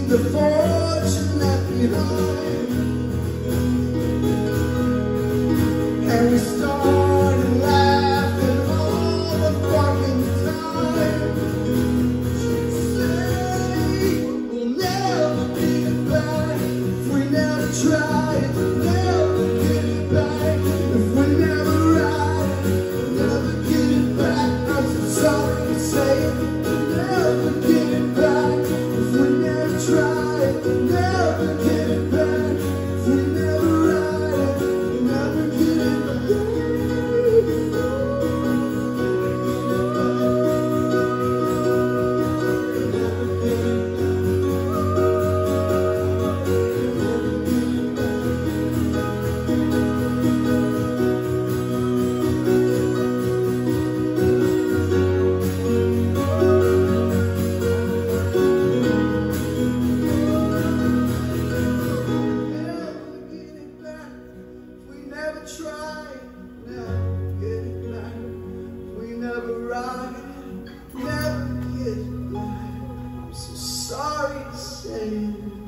the fortune left behind, and we started laughing all the fucking time. Say we'll never get it back if we never try it. We'll never get it back if we never ride it. We'll never get it back. I'm so sorry to say it. We'll never get it back if we never try it. We'll never get it back if we never ride it. We'll never get it back. Try, never get it back. We never ride, never get it back. I'm so sorry to say it.